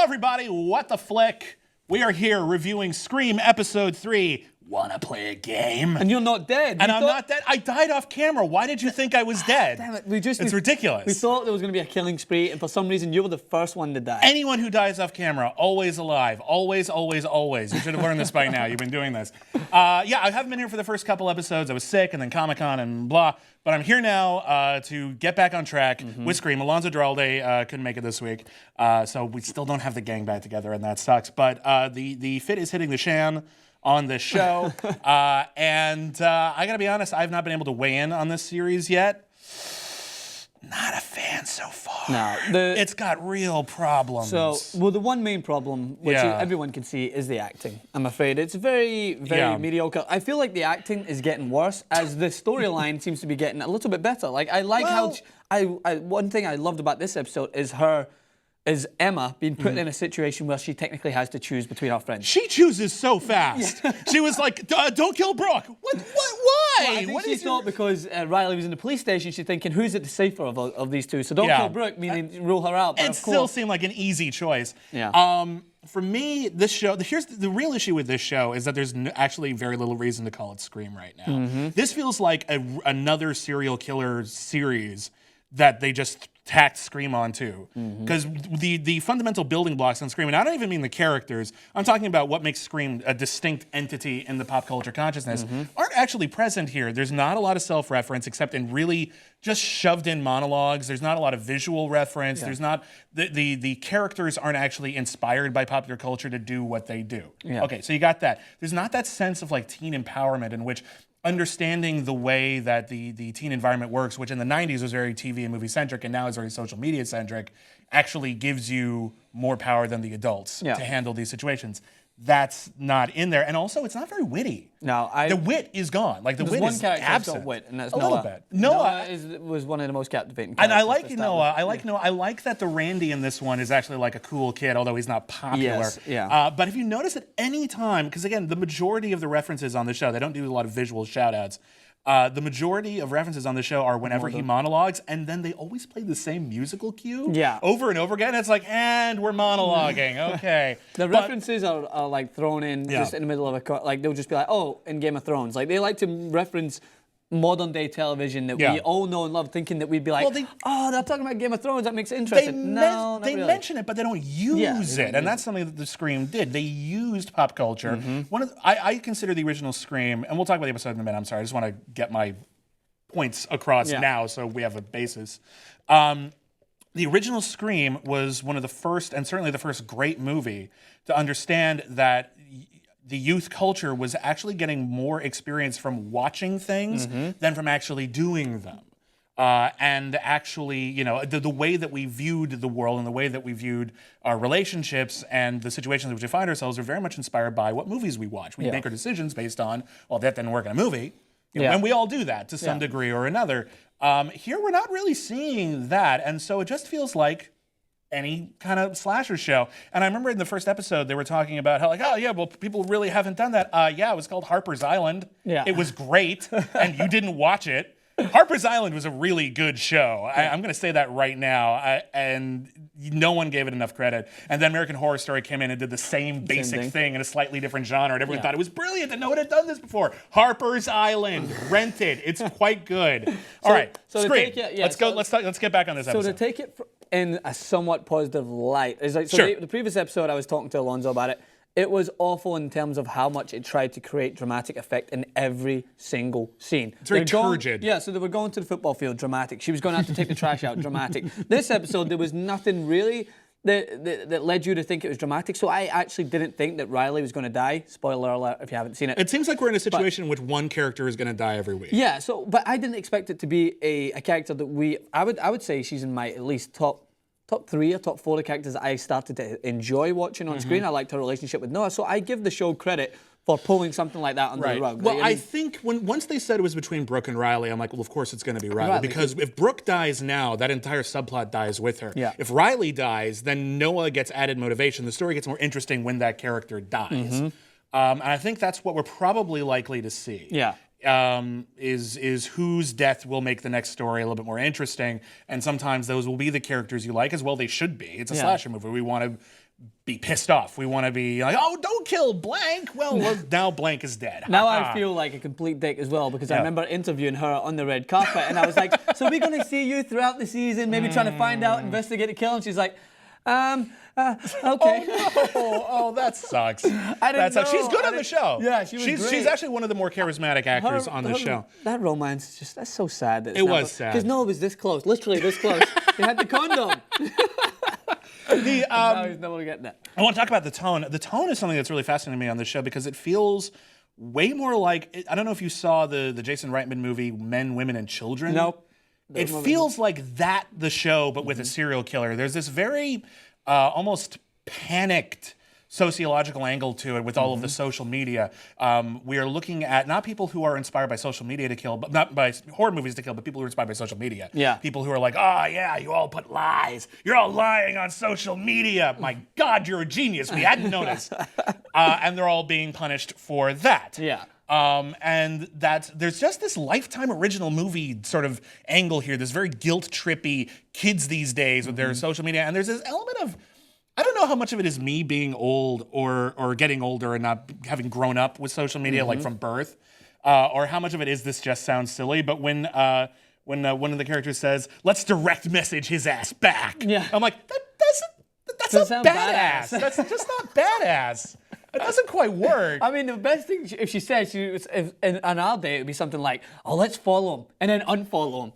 everybody, what the flick? We are here reviewing Scream Episode 3. Wanna play a game? And you're not dead. And I'm not dead. I died off camera. Why did you think I was dead? Damn it. It's ridiculous. We thought there was going to be a killing spree, and for some reason, you were the first one to die. Anyone who dies off camera, always alive. Always, always, always. You should have learned this by now. You've been doing this. Yeah, I haven't been here for the first couple episodes. I was sick, and then Comic-Con and blah. But I'm here now to get back on track with Scream. Alonzo Duralde couldn't make it this week, so we still don't have the gang back together, and that sucks. But the fit is hitting the shan on this show, and I gotta be honest, I've not been able to weigh in on this series yet. Not a fan so far. No, it's got real problems. So, well, the one main problem, which everyone can see, is the acting. I'm afraid it's very, very mediocre. I feel like the acting is getting worse as the storyline seems to be getting a little bit better. Like I like how one thing I loved about this episode is Emma being put in a situation where she technically has to choose between her friends. She chooses so fast. She was like, don't kill Brooke. What? Why? Well, I think she thought because Riley was in the police station, she's thinking, who's it the safer of these two? So don't kill Brooke, meaning rule her out. But it still seemed like an easy choice. Yeah. For me, this show, here's the real issue with this show is that there's actually very little reason to call it Scream right now. This feels like another serial killer series that they just tacked Scream onto. Because the fundamental building blocks on Scream, and I don't even mean the characters, I'm talking about what makes Scream a distinct entity in the pop culture consciousness, aren't actually present here. There's not a lot of self-reference except in really just shoved in monologues. There's not a lot of visual reference. There's not, the characters aren't actually inspired by popular culture to do what they do. Okay, so you got that. There's not that sense of like teen empowerment in which understanding the way that the teen environment works, which in the 90s was very TV and movie-centric and now is very social media-centric, actually gives you more power than the adults to handle these situations. That's not in there. And also, it's not very witty. No, the wit is gone. Like, the wit is absent. Wit, and that's a little bit. Noah was one of the most captivating characters. And I like Noah. I like Noah. I like that the Randy in this one is actually like a cool kid, although he's not popular. Yes, but if you notice at any time, because again, the majority of the references on the show, they don't do a lot of visual shout-outs. The majority of references on the show are whenever he monologues, and then they always play the same musical cue over and over again. It's like, and we're monologuing, okay. The references are like thrown in just in the middle of like they'll just be like, oh, in Game of Thrones. Like they like to reference modern day television that we all know and love, thinking that we'd be like, oh, they're talking about Game of Thrones, that makes it interesting. They mention it, but they don't use it, and that's something that the Scream did. They used pop culture. I consider the original Scream, and we'll talk about the episode in a minute, I'm sorry, I just want to get my points across now so we have a basis. The original Scream was one of the first, and certainly the first great movie to understand that the youth culture was actually getting more experience from watching things than from actually doing them. And actually, you know, the way that we viewed the world and the way that we viewed our relationships and the situations in which we find ourselves are very much inspired by what movies we watch. We make our decisions based on, well, that didn't work in a movie. You know, and we all do that to some degree or another. Here, we're not really seeing that. And so it just feels like any kind of slasher show. And I remember in the first episode, they were talking about how like, oh yeah, well, people really haven't done that. Yeah, it was called Harper's Island. It was great, and you didn't watch it. Harper's Island was a really good show. I'm going to say that right now. And no one gave it enough credit. And then American Horror Story came in and did the same basic thing in a slightly different genre. And everyone thought it was brilliant that no one had done this before. Harper's Island, rent it. It's quite good. All right, so Scream. Let's go. Let's get back on this episode. So to take it in a somewhat positive light, is like the previous episode I was talking to Alonzo about it. It was awful in terms of how much it tried to create dramatic effect in every single scene. It's very turgid. So they were going to the football field, dramatic. She was going to have to take the trash out, dramatic. This episode, there was nothing really that led you to think it was dramatic. So I actually didn't think that Riley was going to die. Spoiler alert if you haven't seen it. It seems like we're in a situation in which one character is going to die every week. Yeah, but I didn't expect it to be a character that I would say she's in my at least top 3 or top 4 of the characters I started to enjoy watching on screen. I liked her relationship with Noah, so I give the show credit for pulling something like that under the rug. Well, I think once they said it was between Brooke and Riley, I'm like, well, of course it's going to be Riley. Because if Brooke dies now, that entire subplot dies with her. If Riley dies, then Noah gets added motivation. The story gets more interesting when that character dies. And I think that's what we're probably likely to see. Is whose death will make the next story a little bit more interesting, and sometimes those will be the characters you like as well. They should be. It's a slasher movie. We want to be pissed off. We want to be like, oh, don't kill blank. Well, now blank is dead. Now I feel like a complete dick as well because I remember interviewing her on the red carpet and I was like, so we're going to see you throughout the season, maybe trying to find out, investigate the kill. And she's like, okay. Oh, that sucks. I didn't know. She's good on the show. Yeah, she was great. She's actually one of the more charismatic actors on the show. That romance, that's so sad. It was sad. Because Noah was this close, literally this close. He had the condom. Now he's never getting it. I want to talk about the tone. The tone is something that's really fascinating to me on this show because it feels way more like, I don't know if you saw the Jason Reitman movie, Men, Women, and Children. Nope. It feels like that, the show, but with a serial killer. There's this very almost panicked sociological angle to it with all of the social media. We are looking at not people who are inspired by social media to kill, but not by horror movies to kill, but people who are inspired by social media. Yeah. People who are like, oh yeah, you all put lies. You're all lying on social media. My God, you're a genius. We hadn't noticed. And they're all being punished for that. Yeah. And there's just this Lifetime original movie sort of angle here, this very guilt-trippy kids these days with their social media. And there's this element of, I don't know how much of it is me being old or getting older and not having grown up with social media like from birth, or how much of it is this just sounds silly. But when one of the characters says, let's direct message his ass back, I'm like, that's not badass. That's just not badass. It doesn't quite work. I mean, the best thing if she said, on our day, it would be something like, oh, let's follow him and then unfollow him.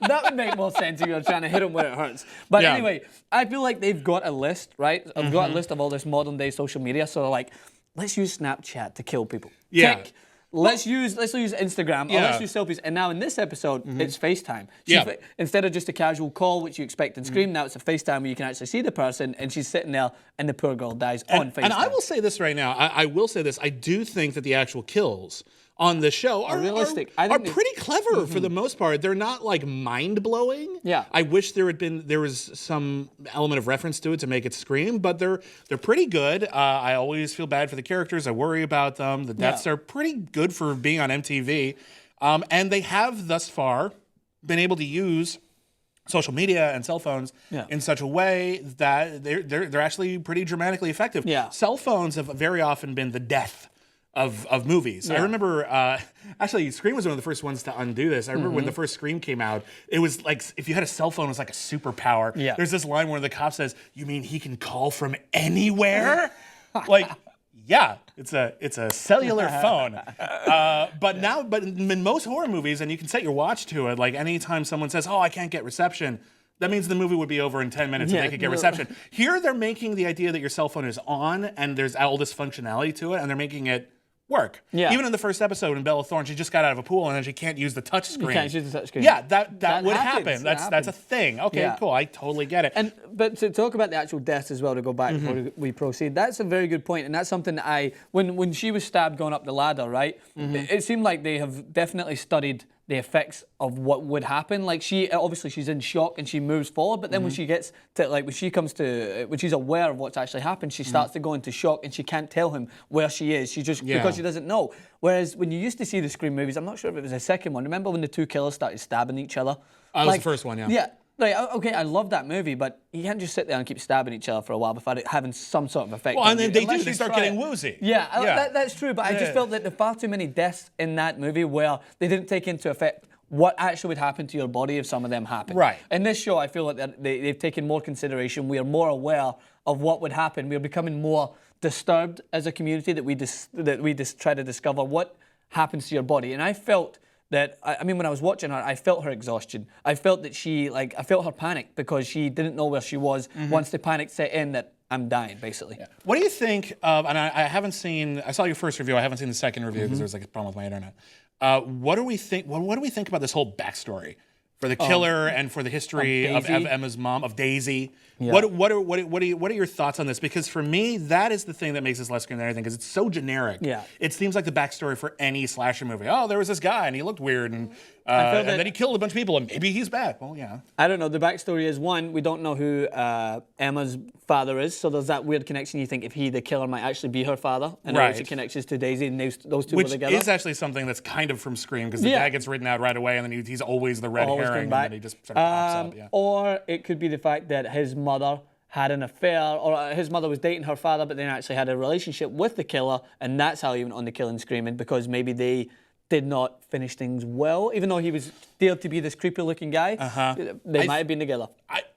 That would make more sense if you're trying to hit him where it hurts. But anyway, I feel like they've got a list, right? I've got a list of all this modern day social media. So like, let's use Snapchat to kill people. Yeah. Tick. Let's use Instagram, or let's use selfies. And now in this episode, it's FaceTime. Instead of just a casual call, which you expect in Scream, now it's a FaceTime where you can actually see the person, and she's sitting there, and the poor girl dies on FaceTime. And I will say this right now. I will say this. I do think that the actual kills on the show are realistic. Are pretty clever for the most part. They're not like mind-blowing. Yeah. I wish there was some element of reference to it to make it scream, but they're pretty good. I always feel bad for the characters. I worry about them. The deaths are pretty good for being on MTV. And they have thus far been able to use social media and cell phones in such a way that they're actually pretty dramatically effective. Yeah. Cell phones have very often been the death of movies. I remember, actually, Scream was one of the first ones to undo this. I remember when the first Scream came out, it was like, if you had a cell phone, it was like a superpower. Yeah. There's this line where the cop says, you mean he can call from anywhere? Like, yeah, it's a cellular phone. But in most horror movies, and you can set your watch to it, like anytime someone says, oh, I can't get reception, that means the movie would be over in 10 minutes if they could get reception. Here, they're making the idea that your cell phone is on and there's all this functionality to it, and they're making it work. Yeah. Even in the first episode in Bella Thorne, she just got out of a pool and then she can't use the touch screen. You can't use the touch screen. Yeah, that would happen. That's a thing. Okay, cool. I totally get it. But to talk about the actual deaths as well, to go back before we proceed, that's a very good point, and that's something that when she was stabbed going up the ladder, right? It seemed like they have definitely studied the effects of what would happen. Like she's in shock and she moves forward, but then when she gets to when she's aware of what's actually happened, she starts to go into shock and she can't tell him where she is. She just because she doesn't know. Whereas when you used to see the Scream movies, I'm not sure if it was the second one. Remember when the two killers started stabbing each other? That was the first one, yeah. Yeah. Like, okay, I love that movie, but you can't just sit there and keep stabbing each other for a while before it having some sort of effect. Well, and then they start getting woozy. Yeah, that's true, but I just felt that there were far too many deaths in that movie where they didn't take into effect what actually would happen to your body if some of them happened. Right. In this show, I feel like they've taken more consideration. We are more aware of what would happen. We are becoming more disturbed as a community that we try to discover what happens to your body. And I felt that, I mean, when I was watching her, I felt her exhaustion. I felt that I felt her panic because she didn't know where she was once the panic set in that I'm dying, basically. Yeah. What do you think of, and I haven't seen, I saw your first review, I haven't seen the second review because there was like a problem with my internet. What do we think about this whole backstory for the killer and for the history of Emma's mom, of Daisy? Yeah. What are your thoughts on this? Because for me, that is the thing that makes this less scary than anything, because it's so generic. Yeah. It seems like the backstory for any slasher movie. Oh, there was this guy and he looked weird and then he killed a bunch of people and maybe he's bad. Well, yeah. I don't know. The backstory is, one, we don't know who Emma's father is, so there's that weird connection. You think if the killer might actually be her father, and there actually connections to Daisy, and those two were together. Which is actually something that's kind of from Scream, because the dad gets written out right away, and then he's always the red herring, and then he just sort of pops up. Yeah. Or it could be the fact that his mother had an affair, or his mother was dating her father, but then actually had a relationship with the killer, and that's how he went on the killing spree, because maybe they did not finish things well, even though he was dared to be this creepy-looking guy. They might have been together.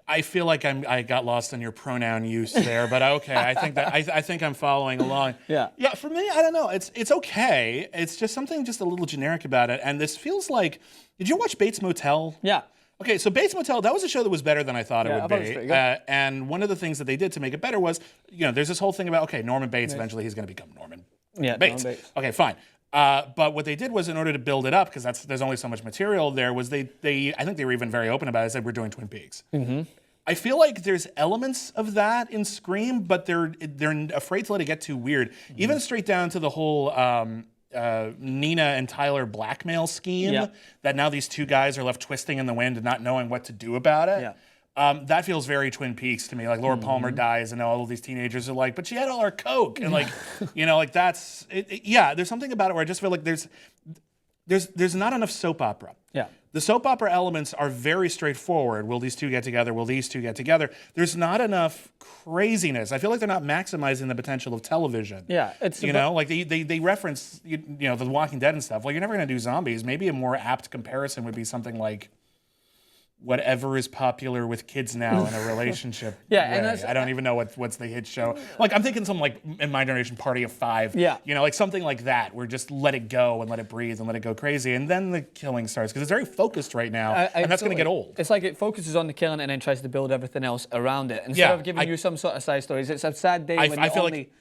I feel like I got lost in your pronoun use there, but okay, I think I'm following along. Yeah. Yeah. For me, I don't know. It's okay. It's just something just a little generic about it, and this feels like. Did you watch Bates Motel? Yeah. Okay, so Bates Motel, that was a show that was better than I thought it would I thought it was be. pretty good. And one of the things that they did to make it better was, there's this whole thing about, okay, Norman Bates, eventually he's going to become Norman Bates. Norman Bates. Okay, fine. But what they did was, in order to build it up, because there's only so much material there, was I think they were even very open about it, said we're doing Twin Peaks. I feel like there's elements of that in Scream, but they're afraid to let it get too weird. Even straight down to the whole Nina and Tyler blackmail scheme, that now these two guys are left twisting in the wind and not knowing what to do about it. That feels very Twin Peaks to me. Like Laura Palmer dies, and all of these teenagers are like, "But she had all her coke," and like, that's it. Yeah, there's something about it where I just feel like there's not enough soap opera. Yeah. The soap opera elements are very straightforward. Will these two get together? Will these two get together? There's not enough craziness. I feel like they're not maximizing the potential of television. Yeah, it's like they reference The Walking Dead and stuff. Well, you're never going to do zombies. Maybe a more apt comparison would be something like whatever is popular with kids now in a relationship. And I don't even know what's the hit show. Like I'm thinking something like in my generation, Party of Five. Yeah. Like something like that, where just let it go and let it breathe and let it go crazy, and then the killing starts because it's very focused right now, and that's going to get old. It's like it focuses on the killing and then tries to build everything else around it. Instead of giving you some sort of side stories, it's a sad day when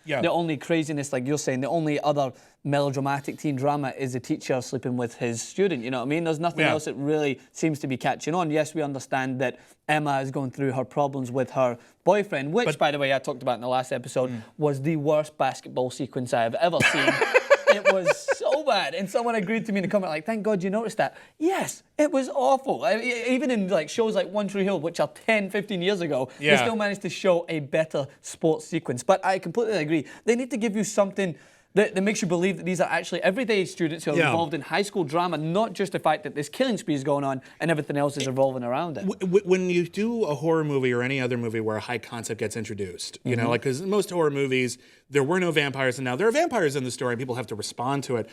the only craziness, like you're saying, the only other melodramatic teen drama is a teacher sleeping with his student. You know what I mean? There's nothing else that really seems to be catching on. Yes, we understand that Emma is going through her problems with her boyfriend, which, by the way, I talked about in the last episode, was the worst basketball sequence I have ever seen. It was so bad. And someone agreed to me in the comment, like, thank God you noticed that. Yes, it was awful. Even in like shows like One Tree Hill, which are 10, 15 years ago, they still managed to show a better sports sequence. But I completely agree. They need to give you something that makes you believe that these are actually everyday students who are involved in high school drama, not just the fact that this killing spree is going on and everything else is revolving around it. When you do a horror movie or any other movie where a high concept gets introduced, because in most horror movies, there were no vampires, and now there are vampires in the story, and people have to respond to it.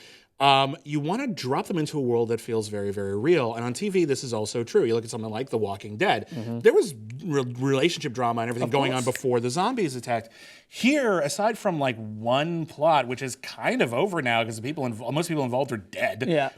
You want to drop them into a world that feels very, very real. And on TV, this is also true. You look at something like The Walking Dead. There was relationship drama and everything going on before the zombies attacked. Here, aside from like one plot, which is kind of over now because most people involved are dead,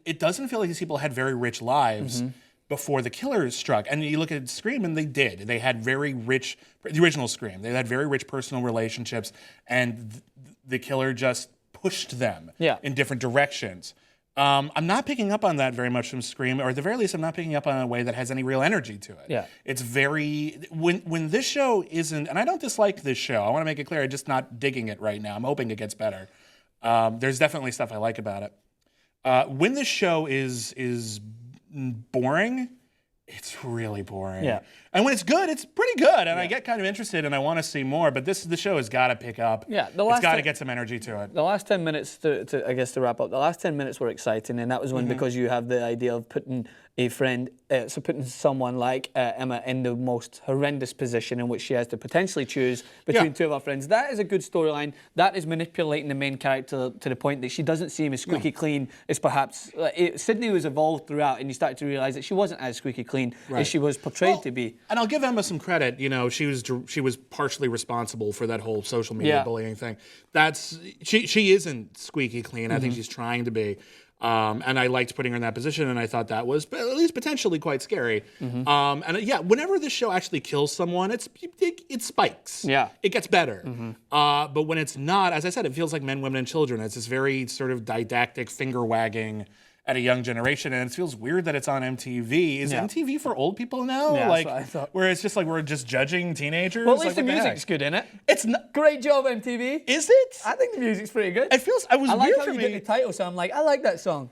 it doesn't feel like these people had very rich lives before the killer struck. And you look at Scream, and they did. They had very rich, the original Scream, they had very rich personal relationships, and the killer just pushed them in different directions. I'm not picking up on that very much from Scream, or at the very least, I'm not picking up on a way that has any real energy to it. Yeah. It's very, when this show isn't, and I don't dislike this show, I want to make it clear, I'm just not digging it right now. I'm hoping it gets better. There's definitely stuff I like about it. When this show is boring, it's really boring. Yeah. And when it's good, it's pretty good, and I get kind of interested, and I want to see more. But the show has got to pick up. Yeah, it's got to get some energy to it. The last 10 minutes, to wrap up, the last 10 minutes were exciting, and that was when because you have the idea of putting a friend, putting someone like Emma in the most horrendous position in which she has to potentially choose between two of her friends. That is a good storyline. That is manipulating the main character to the point that she doesn't seem as squeaky clean as perhaps Sydney was evolved throughout, and you started to realize that she wasn't as squeaky clean as she was portrayed to be. And I'll give Emma some credit. She was partially responsible for that whole social media bullying thing. She isn't squeaky clean. I think she's trying to be. And I liked putting her in that position, and I thought that was at least potentially quite scary. Whenever this show actually kills someone, it spikes. Yeah. It gets better. But when it's not, as I said, it feels like men, women, and children. It's this very sort of didactic finger wagging at a young generation, and it feels weird that it's on MTV. Is MTV for old people now? Yeah, that's what I thought. Where it's just like we're just judging teenagers? Well, at least the music's good in it. It's not great job, MTV. Is it? I think the music's pretty good. It feels. I like weird how for you me. Did the title, so I'm like, I like that song.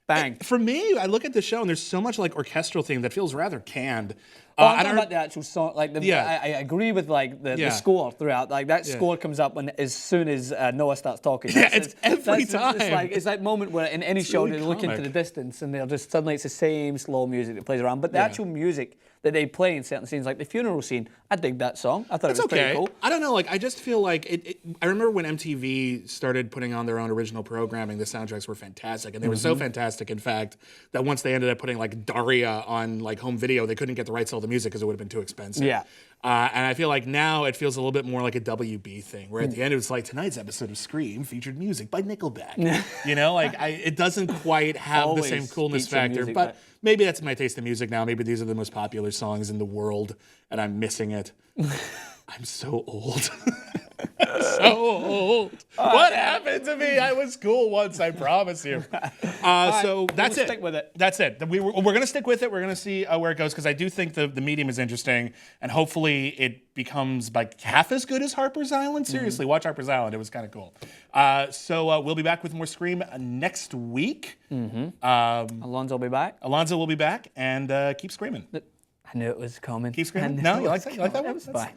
Bang. For me, I look at the show and there's so much like orchestral thing that feels rather canned. I'm talking about the actual song. Like I agree with like the score throughout. Like that score comes up as soon as Noah starts talking. It's every time. It's that moment where in any show they look into the distance and they'll just suddenly it's the same slow music that plays around. But the actual music, that they play in certain scenes, like the funeral scene. I dig that song. I thought it was pretty cool. I don't know. Like, I just feel like I remember when MTV started putting on their own original programming, the soundtracks were fantastic, and they were so fantastic, in fact, that once they ended up putting like Daria on like home video, they couldn't get the rights to all the music because it would have been too expensive. Yeah. And I feel like now it feels a little bit more like a WB thing, where at the end it was like, tonight's episode of Scream featured music by Nickelback. You know, like it doesn't quite have the same coolness factor, but maybe that's my taste in music now. Maybe these are the most popular songs in the world, and I'm missing it. I'm so old. So old. What happened to me? I was cool once, I promise you. So that's it. Stick with it. That's it. We're going to stick with it. We're going to see where it goes, because I do think the medium is interesting, and hopefully it becomes like half as good as Harper's Island. Seriously, watch Harper's Island. It was kind of cool. So we'll be back with more Scream next week. Alonzo will be back. Alonzo will be back, and keep screaming. I knew it was coming. Keep screaming. No, you like that? You like that one? It was fine.